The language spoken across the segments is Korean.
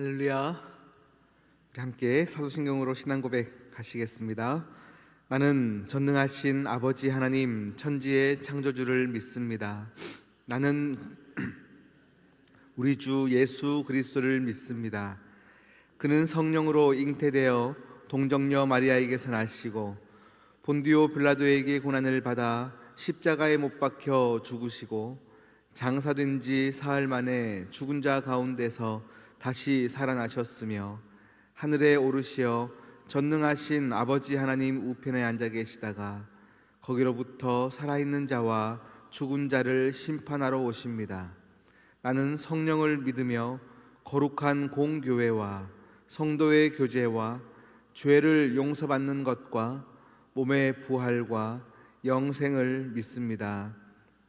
할렐루야. 우리 함께 사도신경으로 신앙 고백 하시겠습니다. 나는 전능하신 아버지 하나님 천지의 창조주를 믿습니다. 나는 우리 주 예수 그리스도를 믿습니다. 그는 성령으로 잉태되어 동정녀 마리아에게서 나시고 본디오 빌라도에게 고난을 받아 십자가에 못 박혀 죽으시고 장사된 지 사흘 만에 죽은 자 가운데서 다시 살아나셨으며 하늘에 오르시어 전능하신 아버지 하나님 우편에 앉아 계시다가 거기로부터 살아있는 자와 죽은 자를 심판하러 오십니다. 나는 성령을 믿으며 거룩한 공교회와 성도의 교제와 죄를 용서받는 것과 몸의 부활과 영생을 믿습니다.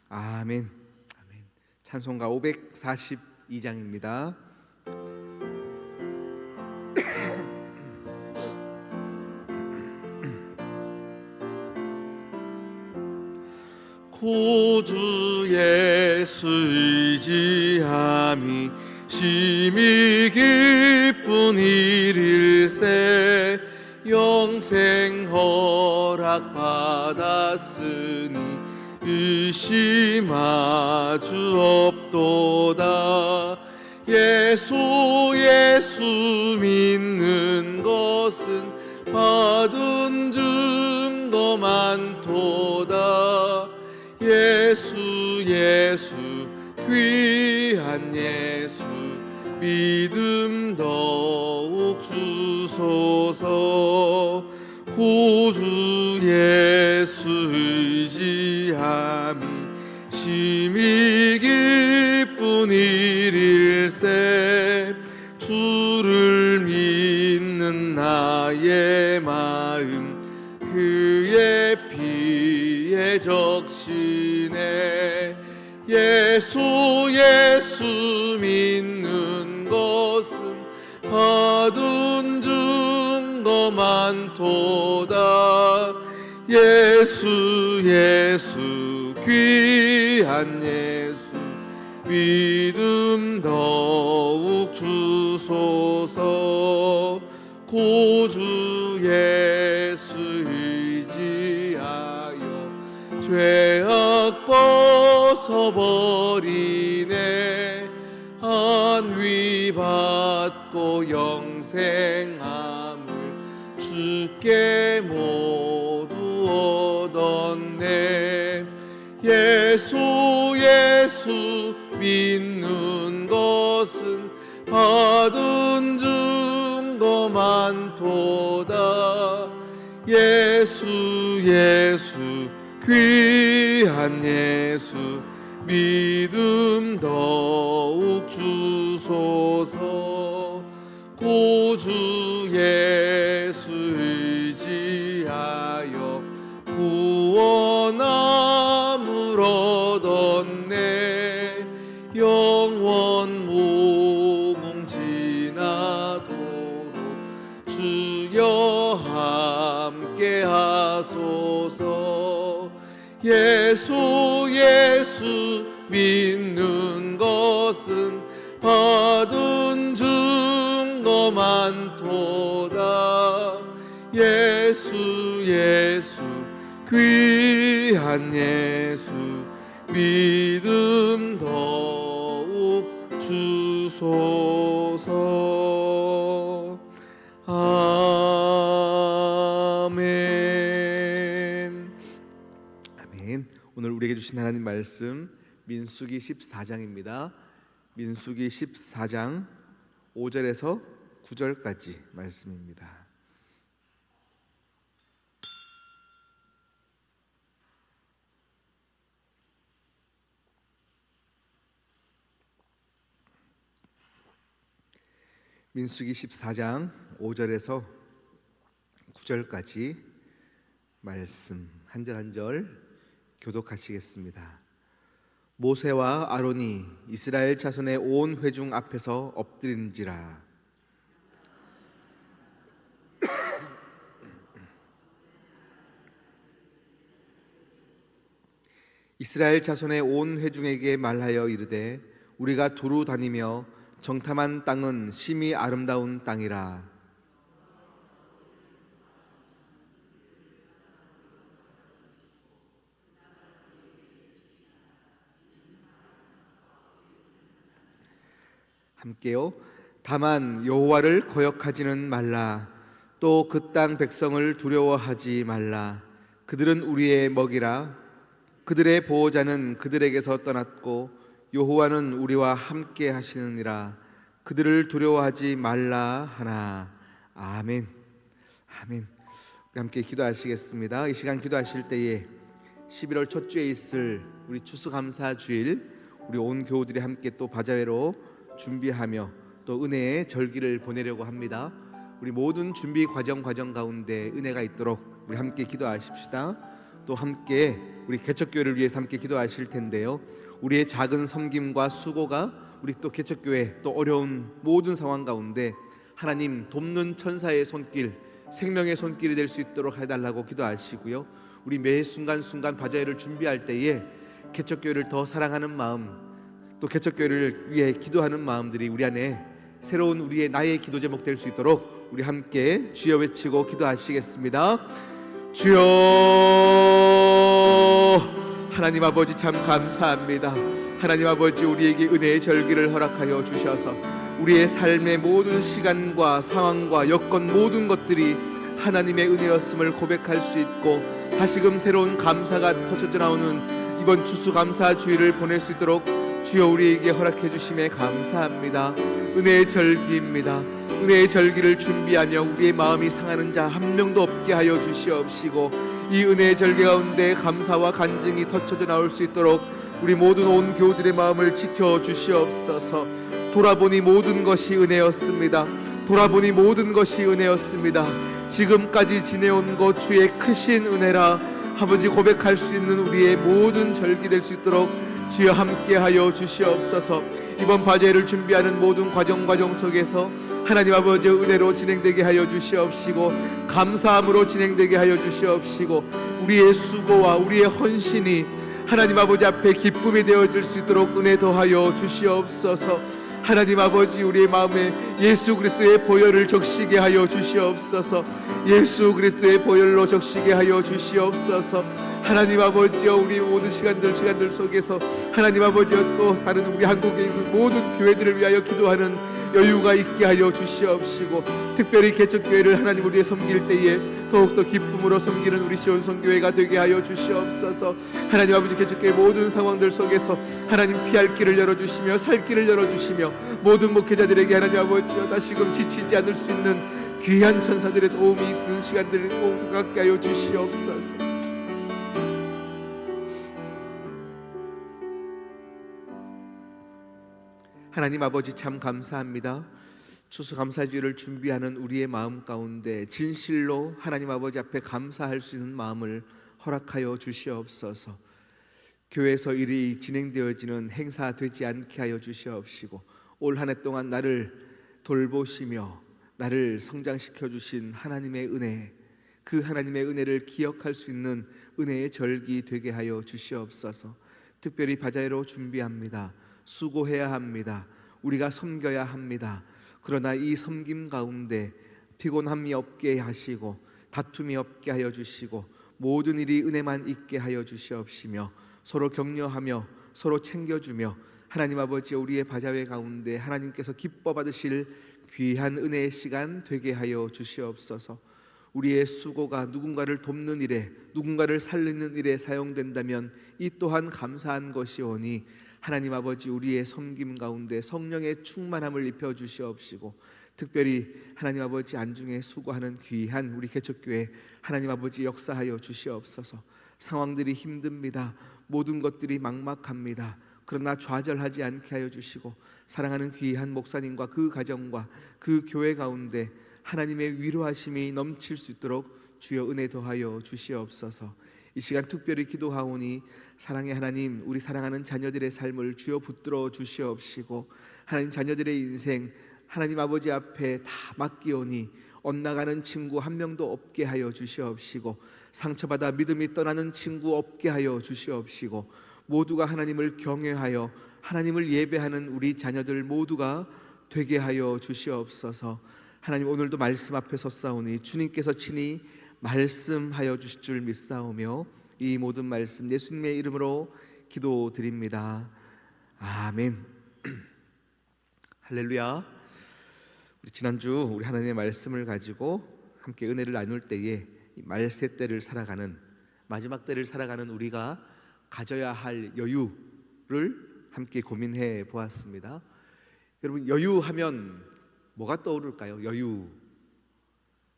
아멘. 아멘. 찬송가 542장입니다. 구주 예수 의지함이 심히 기쁜 일일세. 영생 허락 받았으니 의심하 주 없도다. 예수 믿는 것은 받은 증거 많도다. 예수 귀한 예수 믿음 더욱 주소서. 구주 예수 의지함이 심히 기쁜 일일세. 주를 믿는 나의 마음 그의 피에 적시네. 예수 믿는 것은 받은 증거 많도다. 예수 귀한 예수 믿음 더욱 주소서. 구주 예수 의지하여 죄악 벗어버리네. 안위 받고 영생함을 주께 모두 얻었네. 예수 믿는 것은 받은 증거 많도다. 예수 귀한 예수 믿음 더욱 주소서. 구주 예수 의지하여 구원함을 얻었네. 영원 무궁지나도록 주여 함께 하소서. 예수 믿는 것은 받은 증거 많도다. 예수 귀한 예수 믿음 더욱 주소서. 아멘. 아멘. 오늘 우리에게 주신 하나님 말씀 민수기 14장입니다. 민수기 14장 5절에서 9절까지 말씀입니다. 민수기 14장 5절에서 9절까지 말씀 한 절 한 절 교독하시겠습니다. 모세와 아론이 이스라엘 자손의 온 회중 앞에서 엎드린지라. 이스라엘 자손의 온 회중에게 말하여 이르되 우리가 두루 다니며 정탐한 땅은 심히 아름다운 땅이라. 함께요. 다만 여호와를 거역하지는 말라. 또 그 땅 백성을 두려워하지 말라. 그들은 우리의 먹이라. 그들의 보호자는 그들에게서 떠났고 여호와는 우리와 함께 하시느니라. 그들을 두려워하지 말라 하나. 아멘. 아멘. 우리 함께 기도하시겠습니다. 이 시간 기도하실 때에 11월 첫 주에 있을 우리 추수감사 주일, 우리 온 교우들이 함께 또 바자회로 준비하며 또 은혜의 절기를 보내려고 합니다. 우리 모든 준비 과정 가운데 은혜가 있도록 우리 함께 기도하십시다. 또 함께 우리 개척교회를 위해서 함께 기도하실 텐데요. 우리의 작은 섬김과 수고가 우리 또 개척교회 또 어려운 모든 상황 가운데 하나님 돕는 천사의 손길, 생명의 손길이 될 수 있도록 해달라고 기도하시고요. 우리 매 순간순간 바자회를 준비할 때에 개척교회를 더 사랑하는 마음, 또 개척교회를 위해 기도하는 마음들이 우리 안에 새로운 우리의 나의 기도 제목 될 수 있도록 우리 함께 주여 외치고 기도하시겠습니다. 주여. 하나님 아버지 참 감사합니다. 하나님 아버지 우리에게 은혜의 절기를 허락하여 주셔서 우리의 삶의 모든 시간과 상황과 여건 모든 것들이 하나님의 은혜였음을 고백할 수 있고 다시금 새로운 감사가 터져 나오는 이번 추수감사 주일을 보낼 수 있도록 주여 우리에게 허락해 주심에 감사합니다. 은혜의 절기입니다. 은혜의 절기를 준비하며 우리의 마음이 상하는 자 한 명도 없게 하여 주시옵시고 이 은혜의 절기 가운데 감사와 간증이 터쳐져 나올 수 있도록 우리 모든 온 교우들의 마음을 지켜 주시옵소서. 돌아보니 모든 것이 은혜였습니다. 돌아보니 모든 것이 은혜였습니다. 지금까지 지내온 것 주의 크신 은혜라 아버지 고백할 수 있는 우리의 모든 절기 될 수 있도록 주여 함께하여 주시옵소서. 이번 바제를 준비하는 모든 과정 속에서 하나님 아버지 은혜로 진행되게 하여 주시옵시고 감사함으로 진행되게 하여 주시옵시고 우리의 수고와 우리의 헌신이 하나님 아버지 앞에 기쁨이 되어질 수 있도록 은혜 더하여 주시옵소서. 하나님 아버지 우리의 마음에 예수 그리스도의 보혈을 적시게 하여 주시옵소서. 예수 그리스도의 보혈로 적시게 하여 주시옵소서. 하나님 아버지여 우리 모든 시간들 속에서 하나님 아버지여 또 다른 우리 한국에 있는 모든 교회들을 위하여 기도하는 여유가 있게 하여 주시옵시고 특별히 개척교회를 하나님 우리의 섬길 때에 더욱더 기쁨으로 섬기는 우리 시온성교회가 되게 하여 주시옵소서. 하나님 아버지 개척교회 모든 상황들 속에서 하나님 피할 길을 열어주시며 살 길을 열어주시며 모든 목회자들에게 하나님 아버지여 다시금 지치지 않을 수 있는 귀한 천사들의 도움이 있는 시간들을 모두 갖게 하여 주시옵소서. 하나님 아버지 참 감사합니다. 추수감사주일을 준비하는 우리의 마음 가운데 진실로 하나님 아버지 앞에 감사할 수 있는 마음을 허락하여 주시옵소서. 교회에서 일이 진행되어지는 행사 되지 않게 하여 주시옵시고 올 한 해 동안 나를 돌보시며 나를 성장시켜 주신 하나님의 은혜, 그 하나님의 은혜를 기억할 수 있는 은혜의 절기 되게 하여 주시옵소서. 특별히 바자회로 준비합니다. 수고해야 합니다. 우리가 섬겨야 합니다. 그러나 이 섬김 가운데 피곤함이 없게 하시고 다툼이 없게 하여 주시고 모든 일이 은혜만 있게 하여 주시옵시며 서로 격려하며 서로 챙겨주며 하나님 아버지 우리의 바자회 가운데 하나님께서 기뻐 받으실 귀한 은혜의 시간 되게 하여 주시옵소서. 우리의 수고가 누군가를 돕는 일에 누군가를 살리는 일에 사용된다면 이 또한 감사한 것이오니 하나님 아버지 우리의 섬김 가운데 성령의 충만함을 입혀 주시옵시고 특별히 하나님 아버지 안중에 수고하는 귀한 우리 개척교회 하나님 아버지 역사하여 주시옵소서. 상황들이 힘듭니다. 모든 것들이 막막합니다. 그러나 좌절하지 않게 하여 주시고 사랑하는 귀한 목사님과 그 가정과 그 교회 가운데 하나님의 위로하심이 넘칠 수 있도록 주여 은혜 더하여 주시옵소서. 이 시간 특별히 기도하오니 사랑의 하나님 우리 사랑하는 자녀들의 삶을 주여 붙들어 주시옵시고 하나님 자녀들의 인생 하나님 아버지 앞에 다 맡기오니 엇나가는 친구 한 명도 없게 하여 주시옵시고 상처받아 믿음이 떠나는 친구 없게 하여 주시옵시고 모두가 하나님을 경외하여 하나님을 예배하는 우리 자녀들 모두가 되게 하여 주시옵소서. 하나님, 오늘도 말씀 앞에 섰사오니 주님께서 친히 말씀하여 주실 줄 믿사오며 이 모든 말씀 예수님의 이름으로 기도드립니다. 아멘. 할렐루야. 우리 지난주 우리 하나님의 말씀을 가지고 함께 은혜를 나눌 때에 이 말세 때를 살아가는, 마지막 때를 살아가는 우리가 가져야 할 여유를 함께 고민해 보았습니다. 여러분, 여유하면 뭐가 떠오를까요? 여유.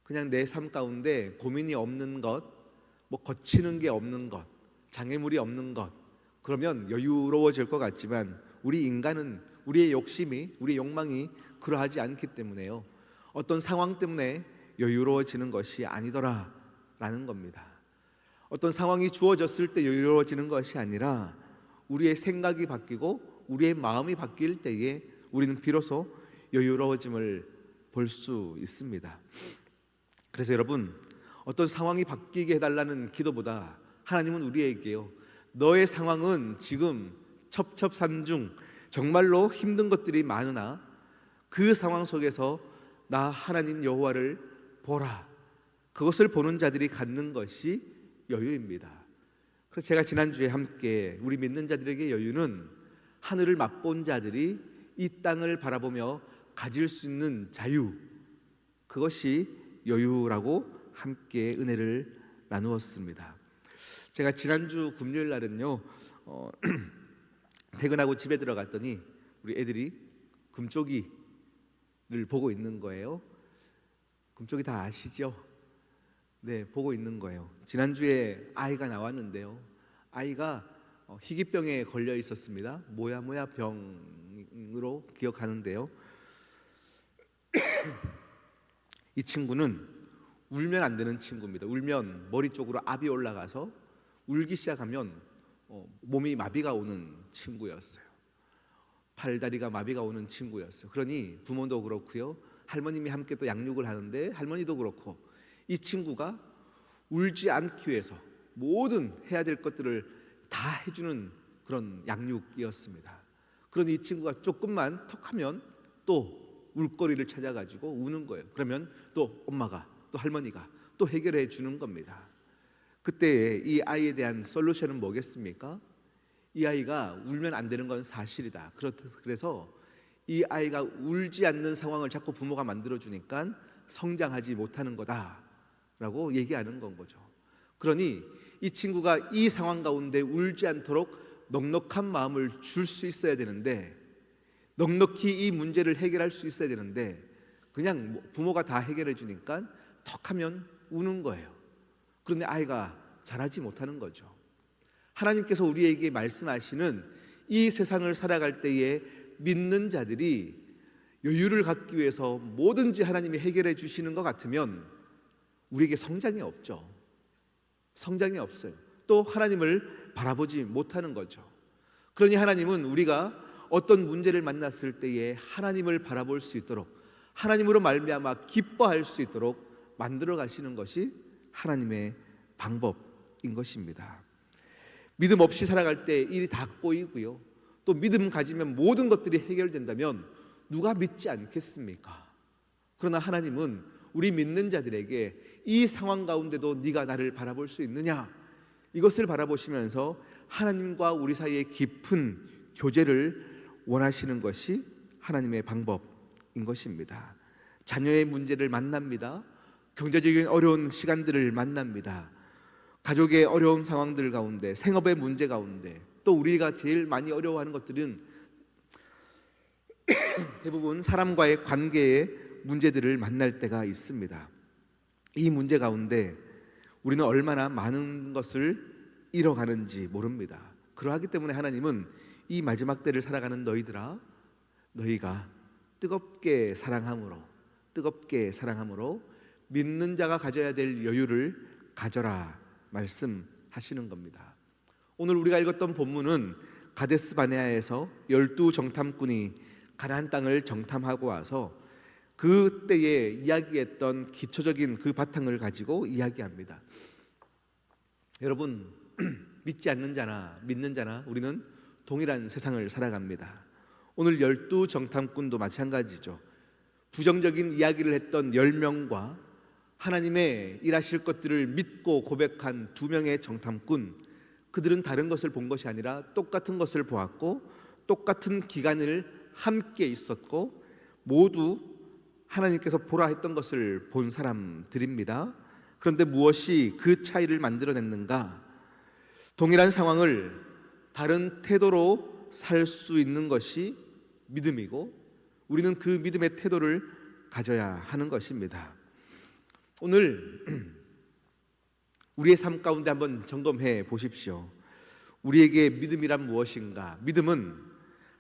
그냥 내 삶 가운데 고민이 없는 것, 뭐 거치는 게 없는 것, 장애물이 없는 것, 그러면 여유로워질 것 같지만 우리 인간은 우리의 욕심이, 우리의 욕망이 그러하지 않기 때문에요, 어떤 상황 때문에 여유로워지는 것이 아니더라라는 겁니다. 어떤 상황이 주어졌을 때 여유로워지는 것이 아니라 우리의 생각이 바뀌고 우리의 마음이 바뀔 때에 우리는 비로소 여유로워짐을 볼 수 있습니다. 그래서 여러분, 어떤 상황이 바뀌게 해달라는 기도보다 하나님은 우리에게요, 너의 상황은 지금 첩첩산중 정말로 힘든 것들이 많으나 그 상황 속에서 나 하나님 여호와를 보라, 그것을 보는 자들이 갖는 것이 여유입니다. 그래서 제가 지난주에 함께 우리 믿는 자들에게 여유는 하늘을 맛본 자들이 이 땅을 바라보며 가질 수 있는 자유, 그것이 여유라고 함께 은혜를 나누었습니다. 제가 지난주 금요일 날은요 퇴근하고 집에 들어갔더니 우리 애들이 금쪽이를 보고 있는 거예요. 금쪽이 다 아시죠? 네, 보고 있는 거예요. 지난주에 아이가 나왔는데요, 아이가 희귀병에 걸려 있었습니다. 모야모야 병으로 기억하는데요, 이 친구는 울면 안 되는 친구입니다. 울면 머리 쪽으로 압이 올라가서 울기 시작하면 몸이 마비가 오는 친구였어요. 팔다리가 마비가 오는 친구였어요. 그러니 부모도 그렇고요, 할머님이 함께 또 양육을 하는데 할머니도 그렇고 이 친구가 울지 않기 위해서 모든 해야 될 것들을 다 해주는 그런 양육이었습니다. 그러니 이 친구가 조금만 턱하면 또 울거리를 찾아가지고 우는 거예요. 그러면 또 엄마가, 또 할머니가 또 해결해 주는 겁니다. 그때 이 아이에 대한 솔루션은 뭐겠습니까? 이 아이가 울면 안 되는 건 사실이다. 그래서 이 아이가 울지 않는 상황을 자꾸 부모가 만들어주니까 성장하지 못하는 거다라고 얘기하는 건 거죠. 그러니 이 친구가 이 상황 가운데 울지 않도록 넉넉한 마음을 줄 수 있어야 되는데, 넉넉히 이 문제를 해결할 수 있어야 되는데 그냥 부모가 다 해결해 주니까 턱하면 우는 거예요. 그런데 아이가 자라지 못하는 거죠. 하나님께서 우리에게 말씀하시는 이 세상을 살아갈 때에 믿는 자들이 여유를 갖기 위해서 뭐든지 하나님이 해결해 주시는 것 같으면 우리에게 성장이 없죠. 성장이 없어요. 또 하나님을 바라보지 못하는 거죠. 그러니 하나님은 우리가 어떤 문제를 만났을 때에 하나님을 바라볼 수 있도록, 하나님으로 말미암아 기뻐할 수 있도록 만들어 가시는 것이 하나님의 방법인 것입니다. 믿음 없이 살아갈 때 일이 다 꼬이고요, 또 믿음 가지면 모든 것들이 해결된다면 누가 믿지 않겠습니까? 그러나 하나님은 우리 믿는 자들에게 이 상황 가운데도 네가 나를 바라볼 수 있느냐, 이것을 바라보시면서 하나님과 우리 사이의 깊은 교제를 원하시는 것이 하나님의 방법인 것입니다. 자녀의 문제를 만납니다. 경제적인 어려운 시간들을 만납니다. 가족의 어려운 상황들 가운데, 생업의 문제 가운데, 또 우리가 제일 많이 어려워하는 것들은 대부분 사람과의 관계의 문제들을 만날 때가 있습니다. 이 문제 가운데 우리는 얼마나 많은 것을 잃어가는지 모릅니다. 그러하기 때문에 하나님은 이 마지막 때를 살아가는 너희들아, 너희가 뜨겁게 사랑함으로 믿는 자가 가져야 될 여유를 가져라 말씀하시는 겁니다. 오늘 우리가 읽었던 본문은 가데스 바네아에서 12정탐꾼이 가나안 땅을 정탐하고 와서 그때에 이야기했던 기초적인 그 바탕을 가지고 이야기합니다. 여러분, 믿지 않는 자나 믿는 자나 우리는 동일한 세상을 살아갑니다. 오늘 12정탐꾼도 마찬가지죠. 부정적인 이야기를 했던 10명과 하나님의 일하실 것들을 믿고 고백한 2명의 정탐꾼, 그들은 다른 것을 본 것이 아니라 똑같은 것을 보았고 똑같은 기간을 함께 있었고 모두 하나님께서 보라 했던 것을 본 사람들입니다. 그런데 무엇이 그 차이를 만들어냈는가? 동일한 상황을 다른 태도로 살 수 있는 것이 믿음이고 우리는 그 믿음의 태도를 가져야 하는 것입니다. 오늘 우리의 삶 가운데 한번 점검해 보십시오. 우리에게 믿음이란 무엇인가? 믿음은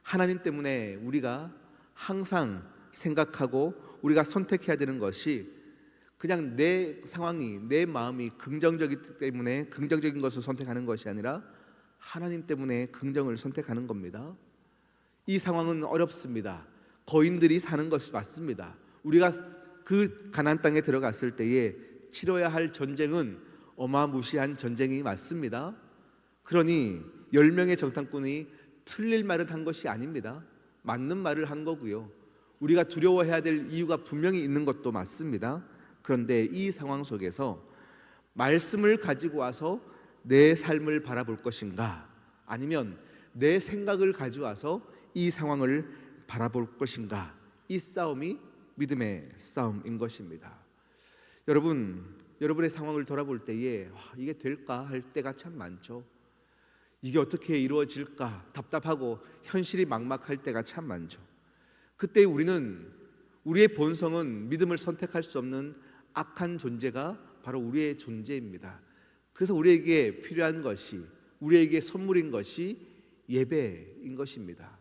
하나님 때문에 우리가 항상 생각하고 우리가 선택해야 되는 것이 그냥 내 상황이, 내 마음이 긍정적이기 때문에 긍정적인 것을 선택하는 것이 아니라 하나님 때문에 긍정을 선택하는 겁니다. 이 상황은 어렵습니다. 거인들이 사는 것이 맞습니다. 우리가 그 가나안 땅에 들어갔을 때에 치러야 할 전쟁은 어마무시한 전쟁이 맞습니다. 그러니 10명의 정탐꾼이 틀릴 말을 한 것이 아닙니다. 맞는 말을 한 거고요. 우리가 두려워해야 될 이유가 분명히 있는 것도 맞습니다. 그런데 이 상황 속에서 말씀을 가지고 와서 내 삶을 바라볼 것인가, 아니면 내 생각을 가져와서 이 상황을 바라볼 것인가, 이 싸움이 믿음의 싸움인 것입니다. 여러분의 상황을 돌아볼 때에 이게 될까 할 때가 참 많죠. 이게 어떻게 이루어질까 답답하고 현실이 막막할 때가 참 많죠. 그때 우리의 본성은 믿음을 선택할 수 없는 악한 존재가 바로 우리의 존재입니다. 그래서 우리에게 필요한 것이, 우리에게 선물인 것이 예배인 것입니다.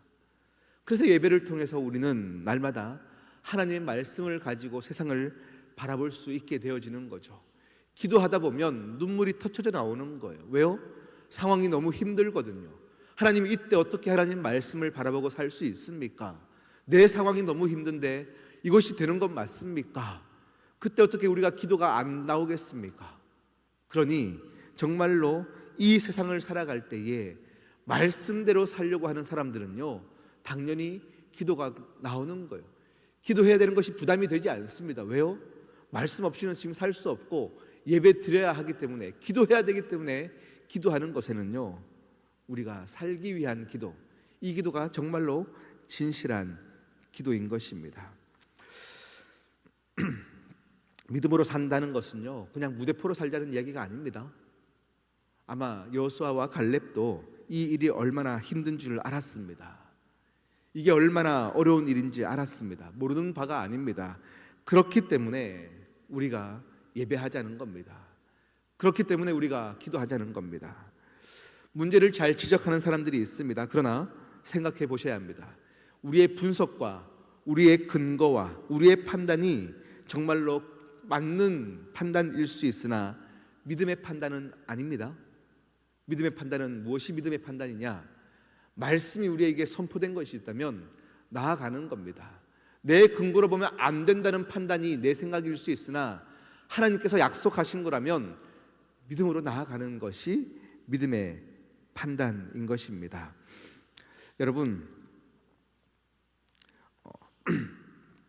그래서 예배를 통해서 우리는 날마다 하나님의 말씀을 가지고 세상을 바라볼 수 있게 되어지는 거죠. 기도하다 보면 눈물이 터쳐져 나오는 거예요. 왜요? 상황이 너무 힘들거든요. 하나님, 이때 어떻게 하나님 말씀을 바라보고 살 수 있습니까? 내 상황이 너무 힘든데 이것이 되는 건 맞습니까? 그때 어떻게 우리가 기도가 안 나오겠습니까? 그러니 정말로 이 세상을 살아갈 때에 말씀대로 살려고 하는 사람들은요, 당연히 기도가 나오는 거예요. 기도해야 되는 것이 부담이 되지 않습니다. 왜요? 말씀 없이는 지금 살 수 없고 예배 드려야 하기 때문에, 기도해야 되기 때문에 기도하는 것에는요, 우리가 살기 위한 기도, 이 기도가 정말로 진실한 기도인 것입니다. 믿음으로 산다는 것은요, 그냥 무대포로 살자는 이야기가 아닙니다. 아마 여호수아와 갈렙도 이 일이 얼마나 힘든 줄 알았습니다. 이게 얼마나 어려운 일인지 알았습니다. 모르는 바가 아닙니다. 그렇기 때문에 우리가 예배하자는 겁니다. 그렇기 때문에 우리가 기도하자는 겁니다. 문제를 잘 지적하는 사람들이 있습니다. 그러나 생각해 보셔야 합니다. 우리의 분석과 우리의 근거와 우리의 판단이 정말로 맞는 판단일 수 있으나 믿음의 판단은 아닙니다. 믿음의 판단은 무엇이 믿음의 판단이냐? 말씀이 우리에게 선포된 것이 있다면 나아가는 겁니다. 내 근거로 보면 안 된다는 판단이 내 생각일 수 있으나 하나님께서 약속하신 거라면 믿음으로 나아가는 것이 믿음의 판단인 것입니다. 여러분,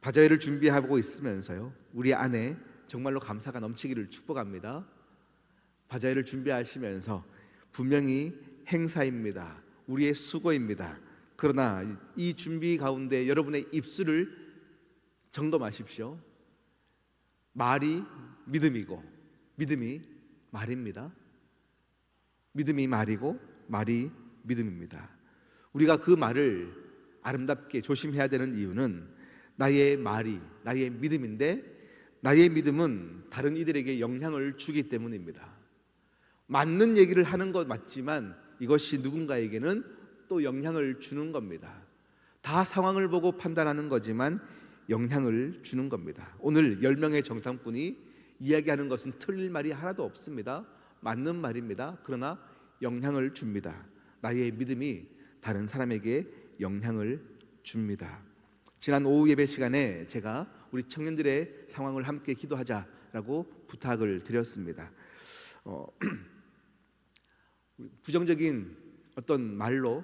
바자회를 준비하고 있으면서요, 우리 안에 정말로 감사가 넘치기를 축복합니다. 바자회를 준비하시면서 분명히 행사입니다. 우리의 수고입니다. 그러나 이 준비 가운데 여러분의 입술을 점검하십시오. 말이 믿음이고 믿음이 말입니다. 믿음이 말이고 말이 믿음입니다. 우리가 그 말을 아름답게 조심해야 되는 이유는 나의 말이 나의 믿음인데 나의 믿음은 다른 이들에게 영향을 주기 때문입니다. 맞는 얘기를 하는 것 맞지만 이것이 누군가에게는 또 영향을 주는 겁니다. 다 상황을 보고 판단하는 거지만 영향을 주는 겁니다. 오늘 10명의 정탐꾼이 이야기하는 것은 틀릴 말이 하나도 없습니다. 맞는 말입니다. 그러나 영향을 줍니다. 나의 믿음이 다른 사람에게 영향을 줍니다. 지난 오후 예배 시간에 제가 우리 청년들의 상황을 함께 기도하자라고 부탁을 드렸습니다. 부정적인 어떤 말로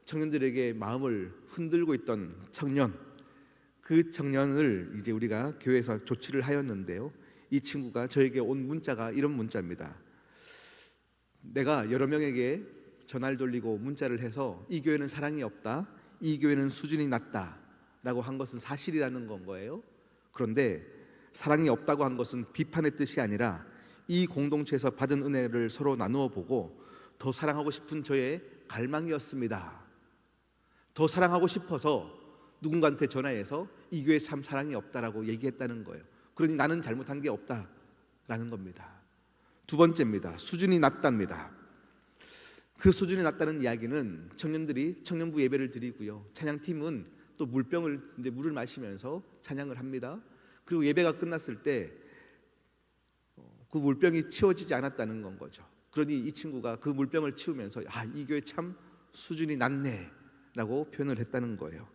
청년들에게 마음을 흔들고 있던 청년, 그 청년을 이제 우리가 교회에서 조치를 하였는데요. 이 친구가 저에게 온 문자가 이런 문자입니다. 내가 여러 명에게 전화를 돌리고 문자를 해서 이 교회는 사랑이 없다, 이 교회는 수준이 낮다 라고 한 것은 사실이라는 건 거예요. 그런데 사랑이 없다고 한 것은 비판의 뜻이 아니라 이 공동체에서 받은 은혜를 서로 나누어 보고 더 사랑하고 싶은 저의 갈망이었습니다. 더 사랑하고 싶어서 누군가한테 전화해서 이 교회 참 사랑이 없다라고 얘기했다는 거예요. 그러니 나는 잘못한 게 없다라는 겁니다. 두 번째입니다. 수준이 낮답니다. 그 수준이 낮다는 이야기는 청년들이 청년부 예배를 드리고요, 찬양팀은 또 물을 마시면서 찬양을 합니다. 그리고 예배가 끝났을 때 그 물병이 치워지지 않았다는 건 거죠. 그러니 이 친구가 그 물병을 치우면서 이 교회 참 수준이 낮네 라고 표현을 했다는 거예요.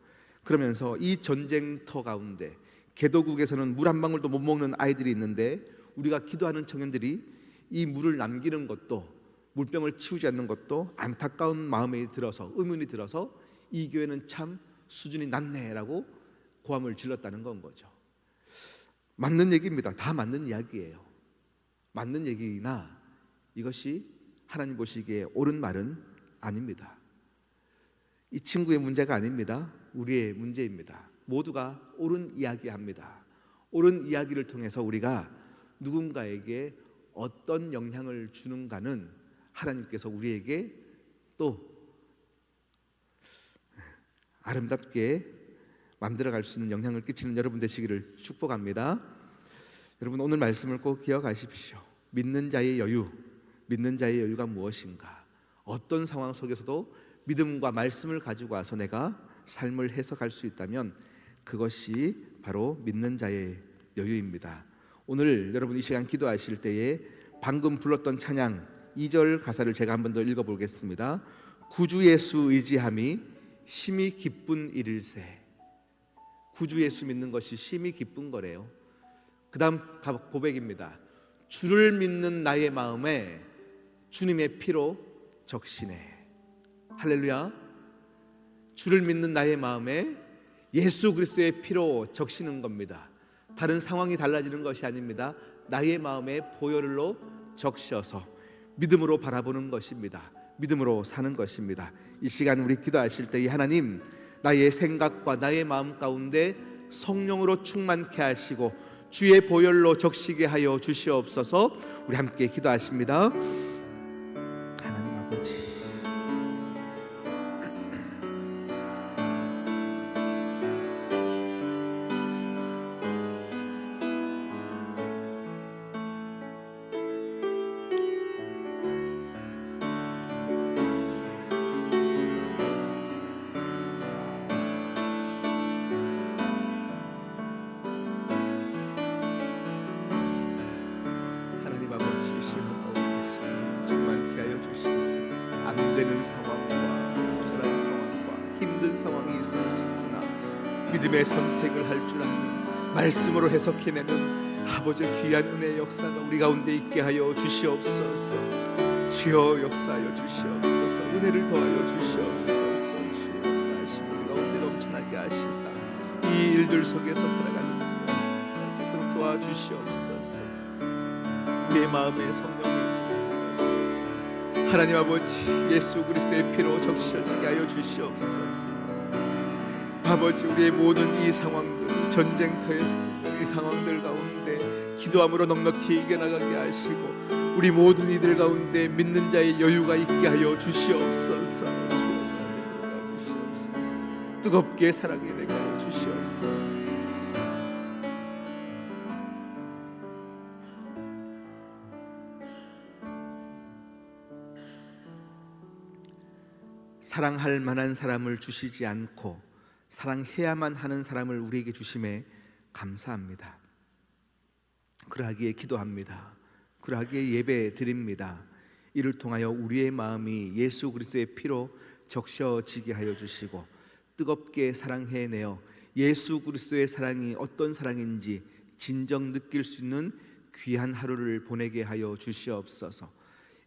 그러면서 이 전쟁터 가운데 개도국에서는 물 한 방울도 못 먹는 아이들이 있는데 우리가 기도하는 청년들이 이 물을 남기는 것도, 물병을 치우지 않는 것도 안타까운 마음이 들어서, 의문이 들어서 이 교회는 참 수준이 낮네 라고 고함을 질렀다는 건 거죠. 맞는 얘기입니다. 다 맞는 이야기예요. 맞는 얘기나 이것이 하나님 보시기에 옳은 말은 아닙니다. 이 친구의 문제가 아닙니다. 우리의 문제입니다. 모두가 옳은 이야기합니다. 옳은 이야기를 통해서 우리가 누군가에게 어떤 영향을 주는가는 하나님께서 우리에게 또 아름답게 만들어갈 수 있는 영향을 끼치는 여러분 되시기를 축복합니다. 여러분, 오늘 말씀을 꼭 기억하십시오. 믿는 자의 여유, 믿는 자의 여유가 무엇인가? 어떤 상황 속에서도 믿음과 말씀을 가지고 와서 내가 삶을 해석할 수 있다면 그것이 바로 믿는 자의 여유입니다. 오늘 여러분 이 시간 기도하실 때에 방금 불렀던 찬양 2절 가사를 제가 한 번 더 읽어보겠습니다. 구주 예수 의지함이 심히 기쁜 일일세. 구주 예수 믿는 것이 심히 기쁜 거래요. 그 다음 고백입니다. 주를 믿는 나의 마음에 주님의 피로 적시네. 할렐루야. 주를 믿는 나의 마음에 예수 그리스도의 피로 적시는 겁니다. 다른 상황이 달라지는 것이 아닙니다. 나의 마음에 보혈로 적셔서 믿음으로 바라보는 것입니다. 믿음으로 사는 것입니다. 이 시간 우리 기도하실 때 하나님, 나의 생각과 나의 마음 가운데 성령으로 충만케 하시고 주의 보혈로 적시게 하여 주시옵소서. 우리 함께 기도하십니다. 하나님 아버지, 충만케 하여 주시옵소서. 안 되는 상황과 고절한 상황과 힘든 상황이 있을 수 있으나 믿음의 선택을 할 줄 아는, 말씀으로 해석해내는 아버지의 귀한 은혜의 역사가 우리 가운데 있게 하여 주시옵소서. 주여 역사하여 주시옵소서. 은혜를 더하여 주시옵소서. 주의 역사하시고 우리 가운데 넘쳐나게 하시사 이 일들 속에서 살아가는 되도록 도와주시옵소서. 우리의 마음에 성령이 하나님 아버지 예수 그리스도의 피로 적셔지게 하여 주시옵소서. 아버지, 우리의 모든 이 상황들, 전쟁터에서 이 상황들 가운데 기도함으로 넉넉히 이겨나가게 하시고 우리 모든 이들 가운데 믿는 자의 여유가 있게 하여 주시옵소서. 뜨겁게 사랑해 내게 하여 주시옵소서. 사랑할 만한 사람을 주시지 않고 사랑해야만 하는 사람을 우리에게 주심에 감사합니다. 그러하기에 기도합니다. 그러하기에 예배 드립니다. 이를 통하여 우리의 마음이 예수 그리스도의 피로 적셔지게 하여 주시고 뜨겁게 사랑해내어 예수 그리스도의 사랑이 어떤 사랑인지 진정 느낄 수 있는 귀한 하루를 보내게 하여 주시옵소서.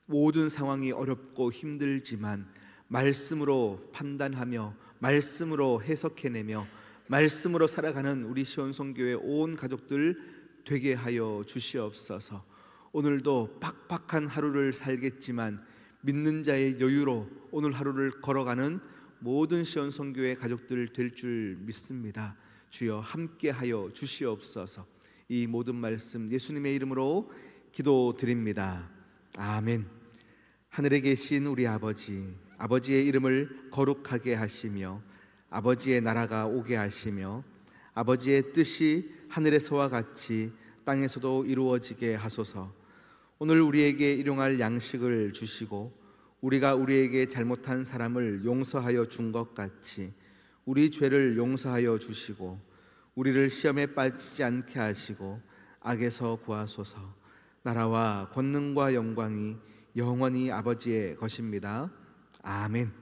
모든 상황이 어렵고 힘들지만 말씀으로 판단하며 말씀으로 해석해내며 말씀으로 살아가는 우리 시온성교회 온 가족들 되게 하여 주시옵소서. 오늘도 빡빡한 하루를 살겠지만 믿는 자의 여유로 오늘 하루를 걸어가는 모든 시온성교회 가족들 될 줄 믿습니다. 주여 함께 하여 주시옵소서. 이 모든 말씀 예수님의 이름으로 기도드립니다. 아멘. 하늘에 계신 우리 아버지, 아버지의 이름을 거룩하게 하시며 아버지의 나라가 오게 하시며 아버지의 뜻이 하늘에서와 같이 땅에서도 이루어지게 하소서. 오늘 우리에게 일용할 양식을 주시고 우리가 우리에게 잘못한 사람을 용서하여 준 것 같이 우리 죄를 용서하여 주시고 우리를 시험에 빠지지 않게 하시고 악에서 구하소서. 나라와 권능과 영광이 영원히 아버지의 것입니다. 아멘.